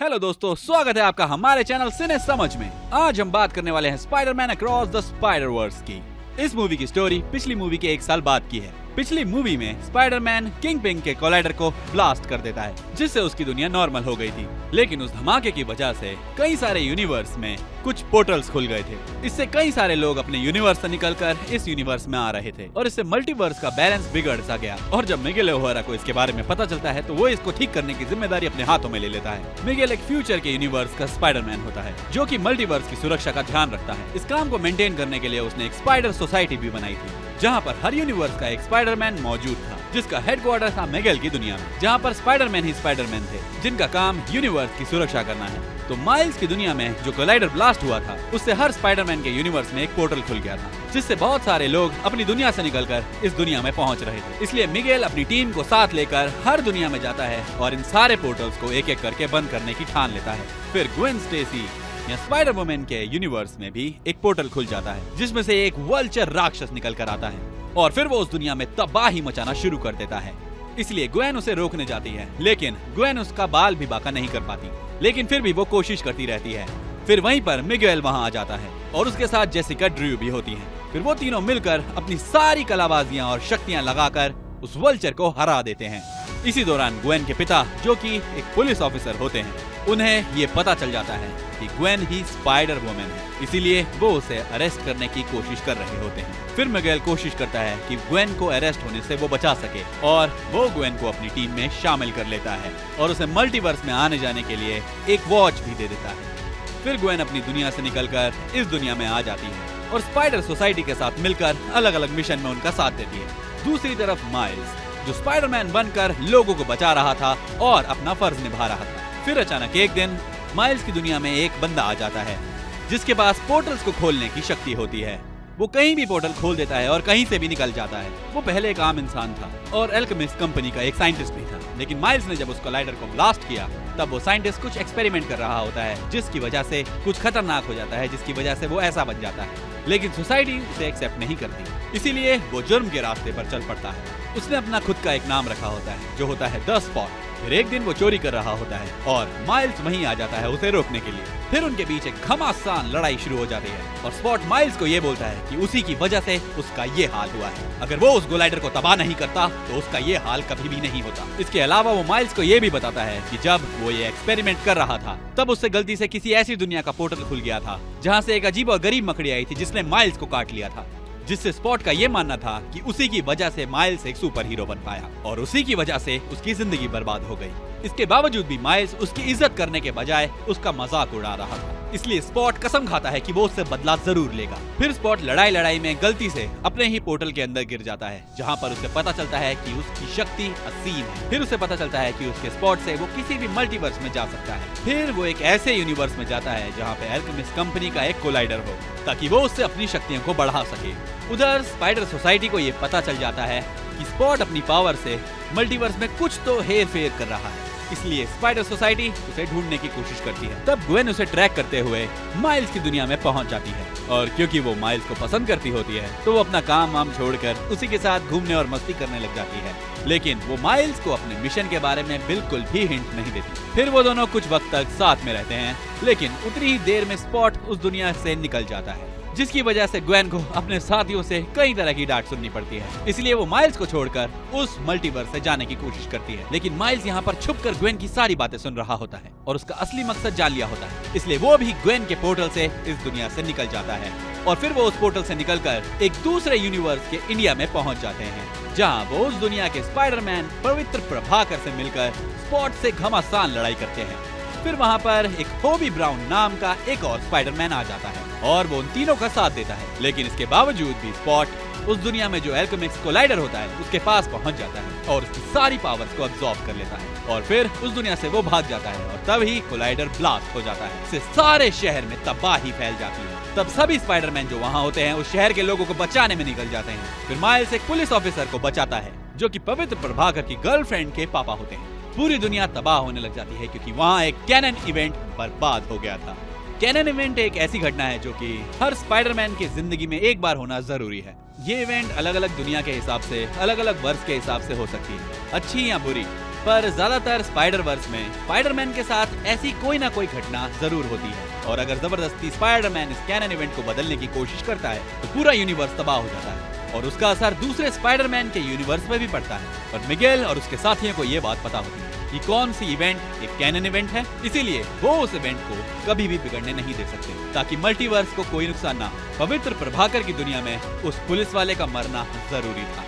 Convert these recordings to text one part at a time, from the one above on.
Hello दोस्तों, स्वागत है आपका हमारे चैनल सिने समझ में। आज हम बात करने वाले हैं Spiderman across the Spider Verse की। इस मूवी की स्टोरी पिछली मूवी के 1 साल बाद की है। पिछली मूवी में स्पाइडरमैन किंगपिन के कोलाइडर को ब्लास्ट कर देता है, जिससे उसकी दुनिया नॉर्मल हो गई थी। लेकिन उस धमाके की वजह से कई सारे यूनिवर्स में कुछ पोर्टल्स खुल गए थे। इससे कई सारे लोग अपने यूनिवर्स से निकलकर इस यूनिवर्स में आ रहे थे और इससे मल्टीवर्स का बैलेंस बिगड़ सा गया। और जब मिगेल ओहारा को इसके बारे में पता चलता है तो वो इसको ठीक करने की जिम्मेदारी अपने हाथों में ले लेता है। मिगेल एक फ्यूचर के यूनिवर्स का स्पाइडरमैन होता है, जो कि मल्टीवर्स की सुरक्षा का ध्यान रखता है। इस काम को मेंटेन करने के लिए उसने एक स्पाइडर सोसाइटी भी बनाई थी, जहाँ पर हर यूनिवर्स का एक स्पाइडरमैन मौजूद था, जिसका हेडक्वार्टर था मिगेल की दुनिया में, जहाँ पर स्पाइडरमैन ही स्पाइडरमैन थे, जिनका काम यूनिवर्स की सुरक्षा करना है। तो माइल्स की दुनिया में जो कोलाइडर ब्लास्ट हुआ था, उससे हर स्पाइडरमैन के यूनिवर्स में एक पोर्टल खुल गया था, जिससे बहुत सारे लोग अपनी दुनिया से निकलकर इस दुनिया में पहुंच रहे थे। इसलिए मिगेल अपनी टीम को साथ लेकर हर दुनिया में जाता है और इन सारे पोर्टल्स को एक एक करके बंद करने की ठान लेता है। फिर ग्वेन स्टेसी या स्पाइडर वुमन के यूनिवर्स में भी एक पोर्टल खुल जाता है, जिसमें से एक वल्चर राक्षस निकल कर आता है और फिर वो उस दुनिया में तबाही मचाना शुरू कर देता है। इसलिए ग्वेन उसे रोकने जाती है, लेकिन ग्वेन उसका बाल भी बाका नहीं कर पाती, लेकिन फिर भी वो कोशिश करती रहती है। फिर वहीं पर मिगेल वहां आ जाता है और उसके साथ जेसिका ड्रू भी होती है। फिर वो तीनों मिलकर अपनी सारी कलाबाजियां और शक्तियां लगाकर उस वल्चर को हरा देते हैं। इसी दौरान ग्वेन के पिता, जो कि एक पुलिस ऑफिसर होते हैं, उन्हें ये पता चल जाता है कि ग्वेन ही स्पाइडर वुमन है, इसीलिए वो उसे अरेस्ट करने की कोशिश कर रहे होते हैं। फिर मिगेल कोशिश करता है कि ग्वेन को अरेस्ट होने से वो बचा सके और वो ग्वेन को अपनी टीम में शामिल कर लेता है और उसे मल्टीवर्स में आने जाने के लिए एक वॉच भी दे देता है। फिर ग्वेन अपनी दुनिया से निकलकर इस दुनिया में आ जाती है और स्पाइडर सोसाइटी के साथ मिलकर अलग अलग मिशन में उनका साथ देती है। दूसरी तरफ माइल्स, जो स्पाइडरमैन बनकर लोगों को बचा रहा था और अपना फर्ज निभा रहा था। फिर अचानक एक दिन माइल्स की दुनिया में एक बंदा आ जाता है, जिसके पास पोर्टल्स को खोलने की शक्ति होती है। वो कहीं भी पोर्टल खोल देता है और कहीं से भी निकल जाता है। वो पहले एक आम इंसान था और अल्केमिस्ट कंपनी का एक साइंटिस्ट भी था, लेकिन माइल्स ने जब उस कोलाइडर को ब्लास्ट किया, तब वो साइंटिस्ट कुछ एक्सपेरिमेंट कर रहा होता है, जिसकी वजह से कुछ खतरनाक हो जाता है, जिसकी वजह से वो ऐसा बन जाता है। लेकिन सोसाइटी उसे एक्सेप्ट नहीं करती, इसीलिए वो जुर्म के रास्ते पर चल पड़ता है। उसने अपना खुद का एक नाम रखा होता है, जो होता है द स्पॉट। फिर एक दिन वो चोरी कर रहा होता है और माइल्स वहीं आ जाता है उसे रोकने के लिए। फिर उनके बीच एक घमासान लड़ाई शुरू हो जाती है और स्पॉट माइल्स को ये बोलता है कि उसी की वजह से उसका ये हाल हुआ है। अगर वो उस कोलाइडर को तबाह नहीं करता तो उसका ये हाल कभी भी नहीं होता। इसके अलावा वो माइल्स को ये भी बताता है कि जब वो ये एक्सपेरिमेंट कर रहा था, तब उससे गलती से किसी ऐसी दुनिया का पोर्टल खुल गया था, जहाँ से एक अजीब और गरीब मकड़ी आई थी, जिसने माइल्स को काट लिया था, जिससे स्पॉट का ये मानना था कि उसी की वजह से माइल्स एक सुपर हीरो बन पाया और उसी की वजह से उसकी जिंदगी बर्बाद हो गई। इसके बावजूद भी माइल्स उसकी इज्जत करने के बजाय उसका मजाक उड़ा रहा था, इसलिए स्पॉट कसम खाता है कि वो उससे बदला जरूर लेगा। फिर स्पॉट लड़ाई में गलती से अपने ही पोर्टल के अंदर गिर जाता है, जहाँ पर उसे पता चलता है कि उसकी शक्ति असीम है। फिर उसे पता चलता है कि उसके स्पॉट से वो किसी भी मल्टीवर्स में जा सकता है। फिर वो एक ऐसे यूनिवर्स में जाता है जहाँ पे अल्केमिस्ट कंपनी का एक कोलाइडर हो, ताकि वो उससे अपनी शक्तियों को बढ़ा सके। उधर स्पाइडर सोसाइटी को ये पता चल जाता है कि स्पॉट अपनी पावर से मल्टीवर्स में कुछ तो हेर फेर कर रहा है, इसलिए स्पाइडर सोसाइटी उसे ढूंढने की कोशिश करती है। तब ग्वेन उसे ट्रैक करते हुए माइल्स की दुनिया में पहुंच जाती है और क्योंकि वो माइल्स को पसंद करती होती है, तो वो अपना काम वाम छोड़कर उसी के साथ घूमने और मस्ती करने लग जाती है। लेकिन वो माइल्स को अपने मिशन के बारे में बिल्कुल भी हिंट नहीं देती। फिर वो दोनों कुछ वक्त तक साथ में रहते हैं, लेकिन उतनी ही देर में स्पॉट उस दुनिया से निकल जाता है, जिसकी वजह से ग्वेन को अपने साथियों से कई तरह की डांट सुननी पड़ती है। इसलिए वो माइल्स को छोड़कर उस मल्टीवर्स से जाने की कोशिश करती है, लेकिन माइल्स यहाँ पर छुपकर ग्वेन की सारी बातें सुन रहा होता है और उसका असली मकसद जान लिया होता है। इसलिए वो भी ग्वेन के पोर्टल से इस दुनिया से निकल जाता है और फिर वो उस पोर्टल से निकलकर एक दूसरे यूनिवर्स के इंडिया में पहुंच जाते हैं, जहाँ वो उस दुनिया के स्पाइडरमैन पवित्र प्रभाकर से मिलकर स्पॉट से घमासान लड़ाई करते हैं। फिर वहाँ पर एक होबी ब्राउन नाम का एक और स्पाइडरमैन आ जाता है और वो उन तीनों का साथ देता है, लेकिन इसके बावजूद भी स्पॉट उस दुनिया में जो अल्केमिस्ट कोलाइडर होता है उसके पास पहुंच जाता है और उसकी सारी पावर्स को अब्सॉर्ब कर लेता है और फिर उस दुनिया से वो भाग जाता है और तब ही कोलाइडर ब्लास्ट हो जाता है। इससे सारे शहर में तबाही फैल जाती है। तब सभी स्पाइडरमैन जो वहाँ होते हैं उस शहर के लोगों को बचाने में निकल जाते हैं। फिर माइल्स एक पुलिस ऑफिसर को बचाता है, जो कि पवित्र प्रभाकर की गर्लफ्रेंड के पापा होते हैं। पूरी दुनिया तबाह होने लग जाती है क्योंकि वहाँ एक कैनन इवेंट बर्बाद हो गया था। कैनन इवेंट एक ऐसी घटना है जो कि हर स्पाइडरमैन की जिंदगी में एक बार होना जरूरी है। ये इवेंट अलग अलग दुनिया के हिसाब से, अलग अलग वर्ष के हिसाब से हो सकती है, अच्छी या बुरी, पर ज्यादातर स्पाइडरवर्स में स्पाइडरमैन के साथ ऐसी कोई ना कोई घटना जरूर होती है, और अगर जबरदस्ती स्पाइडरमैन इस कैनन इवेंट को बदलने की कोशिश करता है तो पूरा यूनिवर्स तबाह हो जाता है और उसका असर दूसरे स्पाइडरमैन के यूनिवर्स में भी पड़ता है। पर मिगेल और उसके साथियों को ये बात पता होती है कि कौन सी इवेंट एक कैनन इवेंट है, इसीलिए वो उस इवेंट को कभी भी बिगड़ने नहीं दे सकते ताकि मल्टीवर्स को कोई नुकसान ना हो। पवित्र प्रभाकर की दुनिया में उस पुलिस वाले का मरना जरूरी था,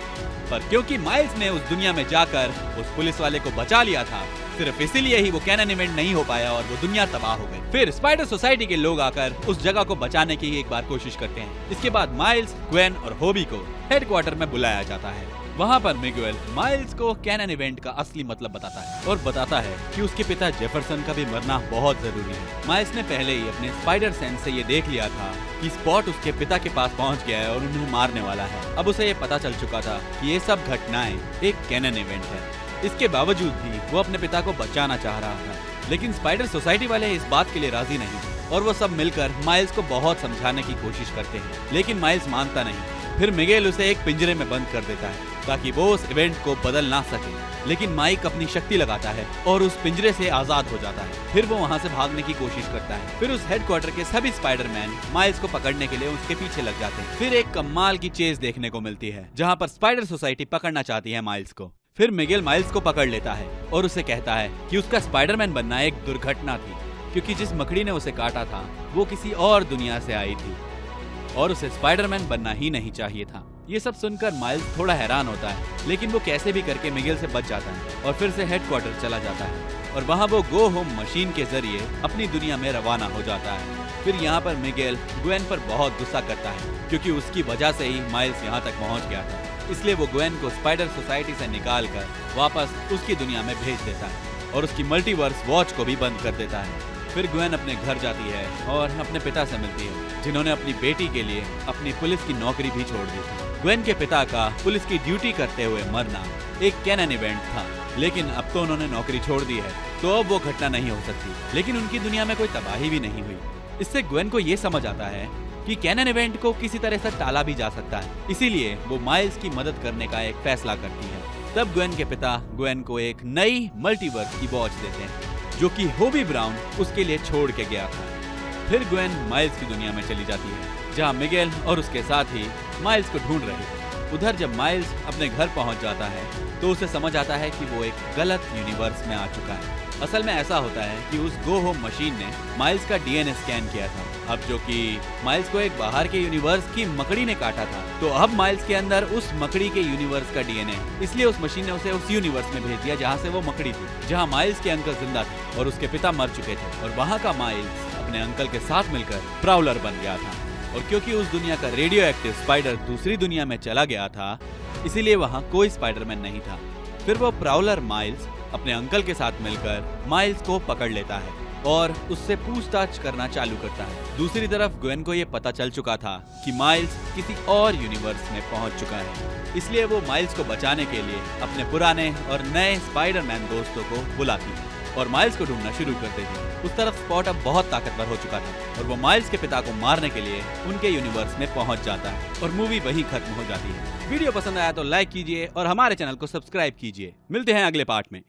पर क्योंकि माइल्स ने उस दुनिया में जाकर उस पुलिस वाले को बचा लिया था, सिर्फ इसीलिए ही वो कैनन इवेंट नहीं हो पाया और वो दुनिया तबाह हो गई। फिर स्पाइडर सोसाइटी के लोग आकर उस जगह को बचाने की एक बार कोशिश करते हैं। इसके बाद माइल्स, ग्वेन और होबी को हेडक्वार्टर में बुलाया जाता है। वहाँ पर मिगुएल माइल्स को कैनन इवेंट का असली मतलब बताता है और बताता है कि उसके पिता जेफरसन का भी मरना बहुत जरूरी है। माइल्स ने पहले ही अपने स्पाइडर सेंस से ये देख लिया था कि स्पॉट उसके पिता के पास पहुँच गया है और उन्हें मारने वाला है। अब उसे ये पता चल चुका था कि ये सब घटनाएं एक कैनन इवेंट है। इसके बावजूद भी वो अपने पिता को बचाना चाह रहा था, लेकिन स्पाइडर सोसाइटी वाले इस बात के लिए राजी नहीं और वो सब मिलकर माइल्स को बहुत समझाने की कोशिश करते हैं, लेकिन माइल्स मानता नहीं। फिर मिगेल उसे एक पिंजरे में बंद कर देता है ताकि वो उस इवेंट को बदल ना सके, लेकिन माइक अपनी शक्ति लगाता है और उस पिंजरे से आजाद हो जाता है। फिर वो वहाँ से भागने की कोशिश करता है। फिर उस हेडक्वार्टर के सभी स्पाइडरमैन माइल्स को पकड़ने के लिए उसके पीछे लग जाते हैं। फिर एक कमाल की चेज देखने को मिलती है जहाँ पर स्पाइडर सोसाइटी पकड़ना चाहती है माइल्स को। फिर मिगेल माइल्स को पकड़ लेता है और उसे कहता है कि उसका स्पाइडरमैन बनना एक दुर्घटना थी, क्योंकि जिस मकड़ी ने उसे काटा था वो किसी और दुनिया से आई थी और उसे स्पाइडरमैन बनना ही नहीं चाहिए था। ये सब सुनकर माइल्स थोड़ा हैरान होता है, लेकिन वो कैसे भी करके मिगेल से बच जाता है और फिर से हेडक्वार्टर चला जाता है और वहाँ वो गो होम मशीन के जरिए अपनी दुनिया में रवाना हो जाता है। फिर यहाँ पर मिगेल ग्वेन पर बहुत गुस्सा करता है, क्योंकि उसकी वजह से ही माइल्स यहाँ तक पहुँच गया था। इसलिए वो ग्वेन को स्पाइडर सोसाइटी से निकाल कर वापस उसकी दुनिया में भेज देता है और उसकी मल्टीवर्स वॉच को भी बंद कर देता है। फिर ग्वेन अपने घर जाती है और अपने पिता से मिलती है, जिन्होंने अपनी बेटी के लिए अपनी पुलिस की नौकरी भी छोड़ दी थी। ग्वेन के पिता का पुलिस की ड्यूटी करते हुए मरना एक कैनन इवेंट था, लेकिन अब तो उन्होंने नौकरी छोड़ दी है तो अब वो घटना नहीं हो सकती, लेकिन उनकी दुनिया में कोई तबाही भी नहीं हुई। इससे ग्वेन को ये समझ आता है कि कैनन इवेंट को किसी तरह से टाला भी जा सकता है, इसीलिए वो माइल्स की मदद करने का एक फैसला करती है। तब ग्वेन के पिता ग्वेन को एक नई मल्टीवर्स की वॉच देते हैं, जो कि होबी ब्राउन उसके लिए छोड़ के गया था। फिर ग्वेन माइल्स की दुनिया में चली जाती है, जहाँ मिगेल और उसके साथी माइल्स को ढूंढ रहे थे। उधर जब माइल्स अपने घर पहुंच जाता है तो उसे समझ आता है कि वो एक गलत यूनिवर्स में आ चुका है। असल में ऐसा होता है कि उस गो होम मशीन ने माइल्स का डीएनए स्कैन किया था। अब जो कि माइल्स को एक बाहर के यूनिवर्स की मकड़ी ने काटा था, तो अब माइल्स के अंदर उस मकड़ी के यूनिवर्स का डीएनए, इसलिए उस मशीन ने उसे उस यूनिवर्स में भेज दिया जहाँ से वो मकड़ी थी, जहाँ माइल्स के अंकल जिंदा थे और उसके पिता मर चुके थे, और वहाँ का माइल्स अपने अंकल के साथ मिलकर प्राउलर बन गया था। और क्योंकि उस दुनिया का रेडियो एक्टिव स्पाइडर दूसरी दुनिया में चला गया था, इसीलिए वहाँ कोई स्पाइडरमैन नहीं था। फिर वो प्राउलर माइल्स अपने अंकल के साथ मिलकर माइल्स को पकड़ लेता है और उससे पूछताछ करना चालू करता है। दूसरी तरफ ग्वेन को ये पता चल चुका था कि माइल्स किसी और यूनिवर्स में पहुंच चुका है, इसलिए वो माइल्स को बचाने के लिए अपने पुराने और नए स्पाइडरमैन दोस्तों को बुलाती है और माइल्स को ढूंढना शुरू कर देती है। उस तरफ स्पॉट अब बहुत ताकतवर हो चुका था और वो माइल्स के पिता को मारने के लिए उनके यूनिवर्स में पहुंच जाता है और मूवी वहीं खत्म हो जाती है। वीडियो पसंद आया तो लाइक कीजिए और हमारे चैनल को सब्सक्राइब कीजिए। मिलते हैं अगले पार्ट में।